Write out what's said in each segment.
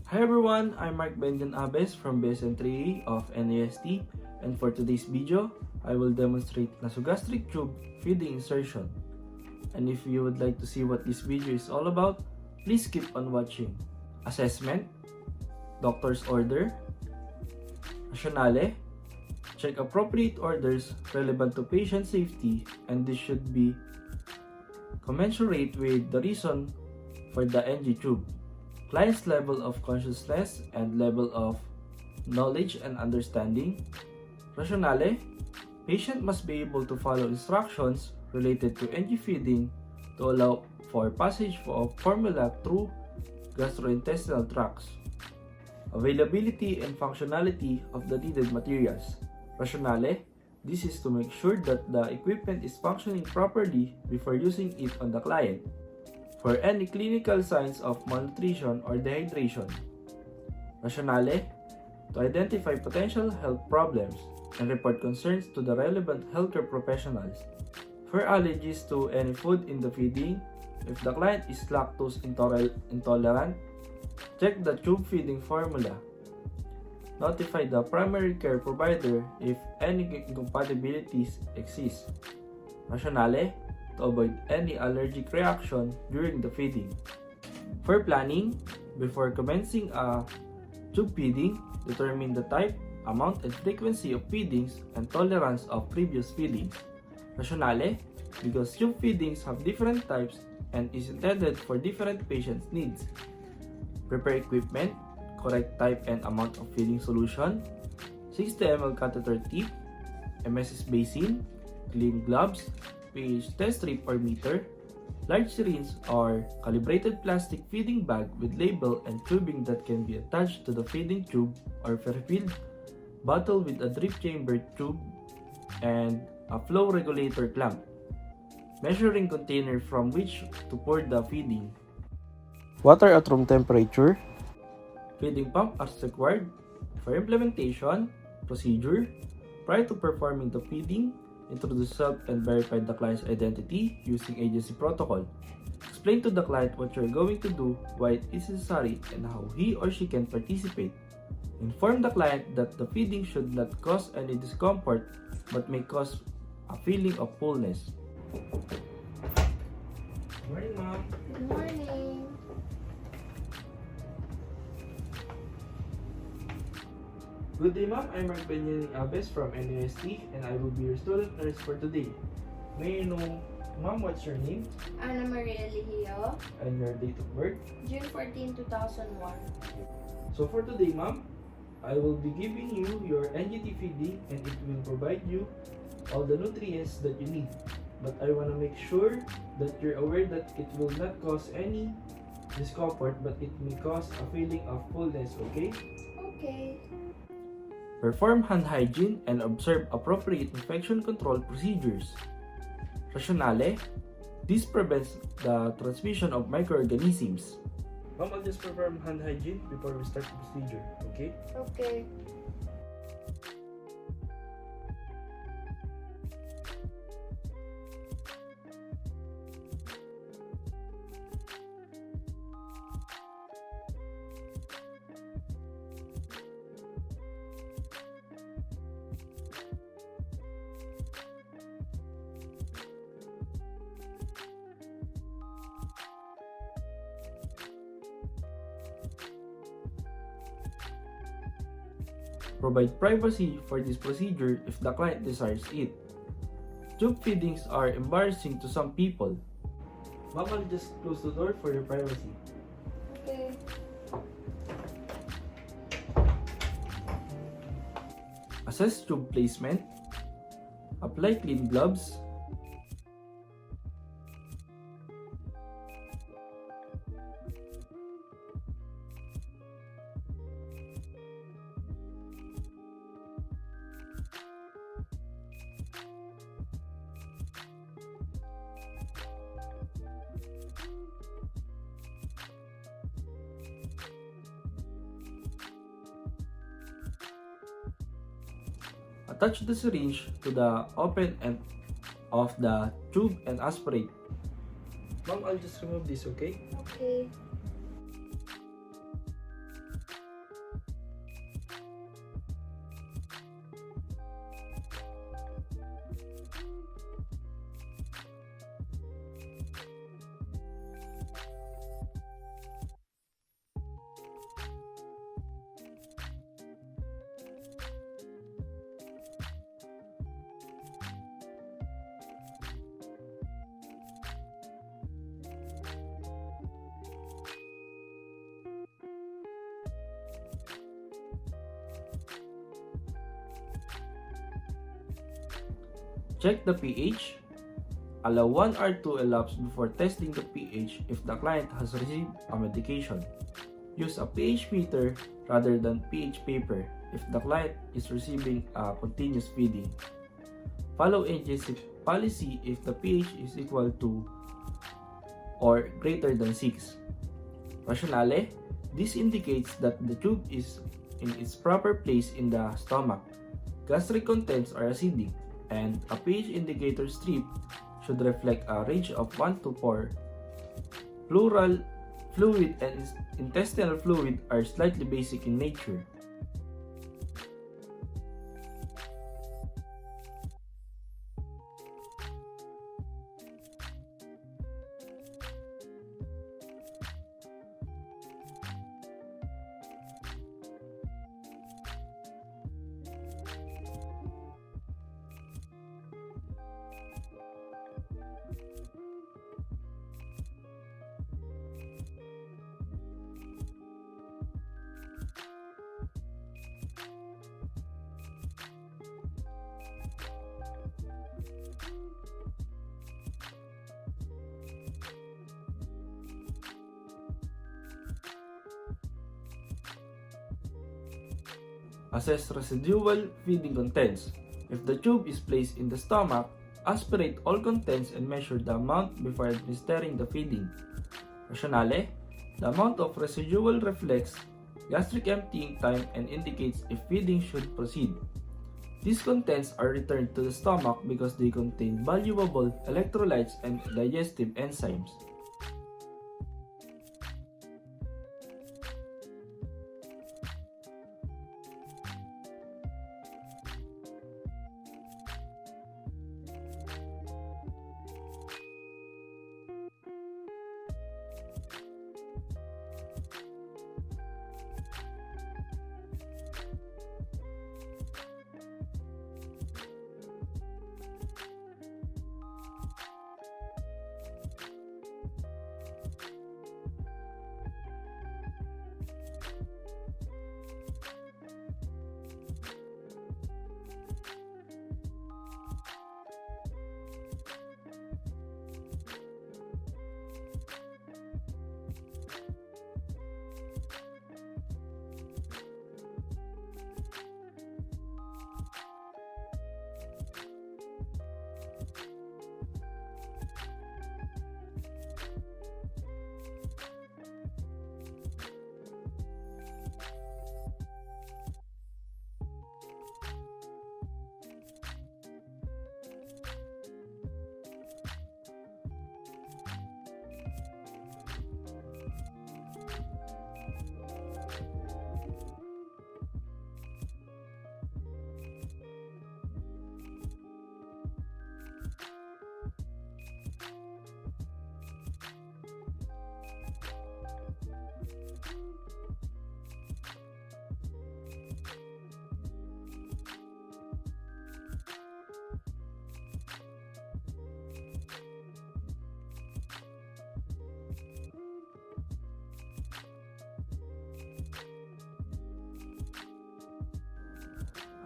Hi everyone, I'm Mark Benjan Abes from BSN3 of NAST, and for today's video, I will demonstrate nasogastric tube feeding insertion. And if you would like to see what this video is all about, please keep on watching. Assessment, doctor's order, rationale, check appropriate orders relevant to patient safety, and this should be commensurate with the reason for the NG tube. Client's level of consciousness and level of knowledge and understanding. Rationale, patient must be able to follow instructions related to NG feeding to allow for passage of formula through gastrointestinal tracts. Availability and functionality of the needed materials. Rationale, this is to make sure that the equipment is functioning properly before using it on the client. For any clinical signs of malnutrition or dehydration. Rationale, to identify potential health problems and report concerns to the relevant healthcare professionals. For allergies to any food in the feeding, if the client is lactose intolerant, check the tube feeding formula. Notify the primary care provider if any incompatibilities exist. Rationale, to avoid any allergic reaction during the feeding. For planning, before commencing a tube feeding, determine the type, amount, and frequency of feedings and tolerance of previous feedings. Rationale, because tube feedings have different types and is intended for different patients' needs. Prepare equipment, correct type and amount of feeding solution, 60 ml catheter tip, MSS basin, clean gloves, pH test strip or meter, large syringe or calibrated plastic feeding bag with label and tubing that can be attached to the feeding tube or filled bottle with a drip chamber tube and a flow regulator clamp. Measuring container from which to pour the feeding. Water at room temperature. Feeding pump as required. For implementation, procedure, prior to performing the feeding, introduce self and verify the client's identity using agency protocol. Explain to the client what you're going to do, why it is necessary, and how he or she can participate. Inform the client that the feeding should not cause any discomfort but may cause a feeling of fullness. Good morning, ma'am. Good morning. Good day, ma'am. I'm Mark Benjamin Abes from NAST, and I will be your student nurse for today. May I know, ma'am, what's your name Ana Maria Lihio, and your date of birth? June 14, 2001. So for today, ma'am, I will be giving you your NGT feeding, and it will provide you all the nutrients that you need. But I want to make sure that you're aware that it will not cause any discomfort, but it may cause a feeling of fullness, okay? Okay. Perform hand hygiene and observe appropriate infection control procedures. Rationale, this prevents the transmission of microorganisms. Ma'am, I'll just perform hand hygiene before we start the procedure, okay? Okay. Provide privacy for this procedure if the client desires it. Tube feedings are embarrassing to some people. Ma'am, I'll just close the door for your privacy. Okay. Assess tube placement. Apply clean gloves. Attach the syringe to the open end of the tube and aspirate. Ma'am, I'll just remove this, okay? Okay. Check the pH. Allow 1 or 2 elapse before testing the pH if the client has received a medication. Use a pH meter rather than pH paper if the client is receiving a continuous feeding. Follow NGT policy if the pH is equal to or greater than 6. Rationale, this indicates that the tube is in its proper place in the stomach. Gastric contents are acidic, and a pH indicator strip should reflect a range of 1 to 4. Pleural fluid and intestinal fluid are slightly basic in nature. Assess residual feeding contents. If the tube is placed in the stomach, aspirate all contents and measure the amount before administering the feeding. Rationale, the amount of residual reflects gastric emptying time and indicates if feeding should proceed. These contents are returned to the stomach because they contain valuable electrolytes and digestive enzymes.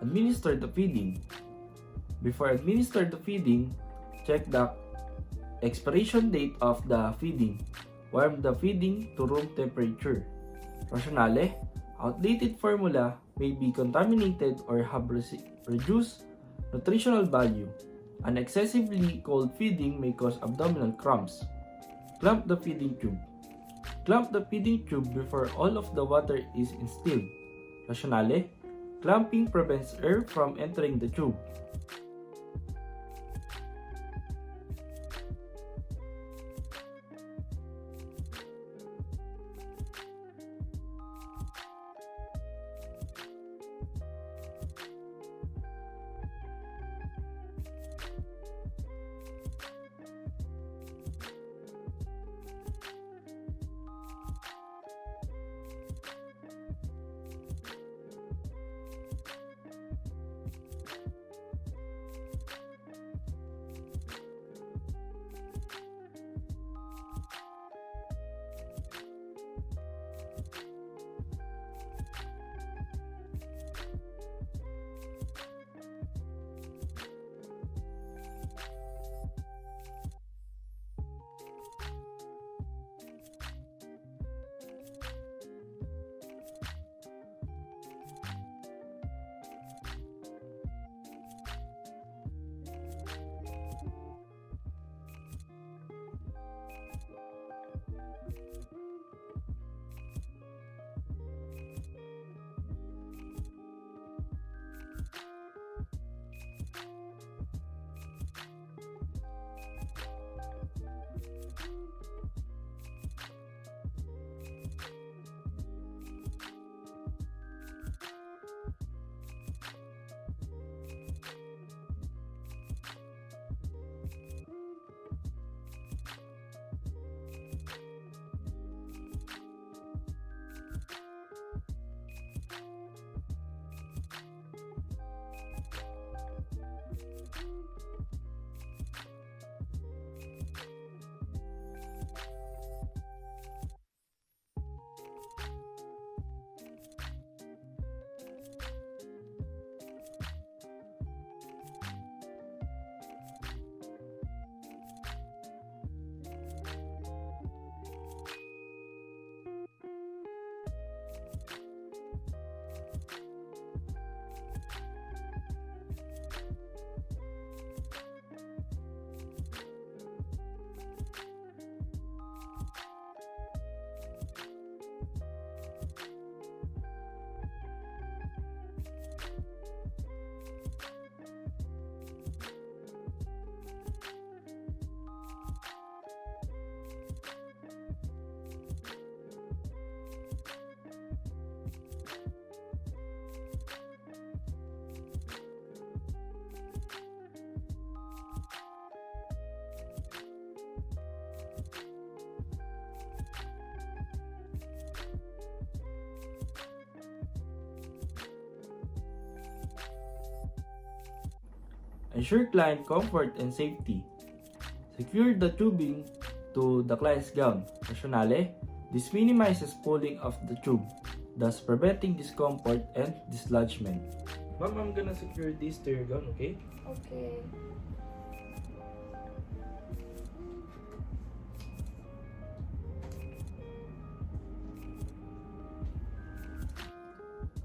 Administer the feeding. Before administer the feeding, check the expiration date of the feeding. Warm the feeding to room temperature. Rationale, outdated formula may be contaminated or have reduced nutritional value. An excessively cold feeding may cause abdominal cramps. Clamp the feeding tube. Clamp the feeding tube before all of the water is instilled. Rationale, clamping prevents air from entering the tube. Ensure client comfort and safety. Secure the tubing to the client's gown. Rationale, this minimizes pulling of the tube, thus preventing discomfort and dislodgement. Ma'am, I'm gonna secure this to your gown, okay? Okay.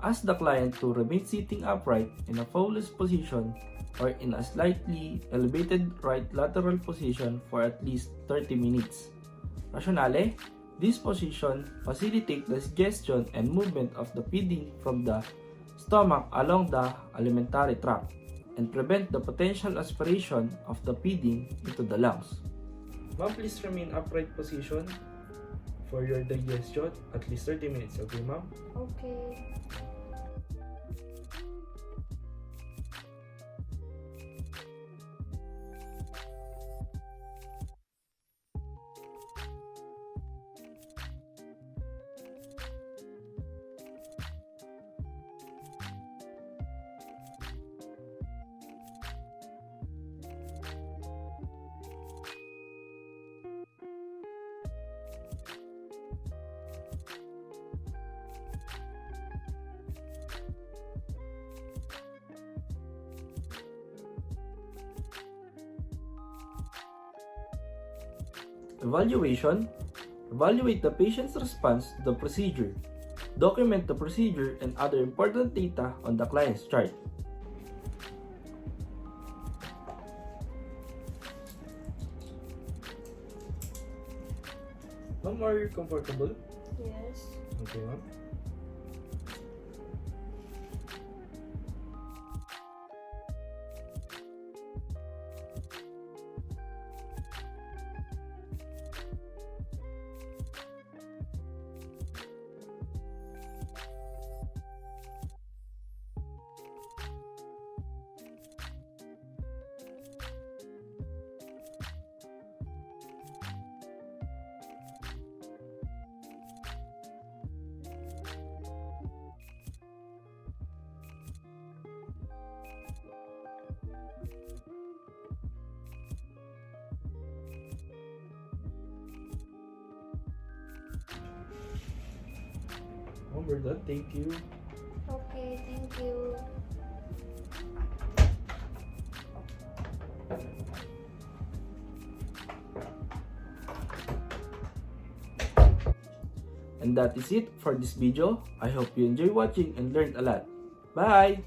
Ask the client to remain sitting upright in a flawless position or in a slightly elevated right lateral position for at least 30 minutes. Rationale, this position facilitates the digestion and movement of the feeding from the stomach along the alimentary tract and prevent the potential aspiration of the feeding into the lungs. Ma'am, please remain upright position for your digestion at least 30 minutes, okay ma'am? Okay. Evaluation. Evaluate the patient's response to the procedure. Document the procedure and other important data on the client's chart. Ma'am, are you comfortable? Yes. Okay, ma'am. Ma'am, we're done. Thank you. Okay, thank you. And that is it for this video. I hope you enjoy watching and learned a lot. Bye!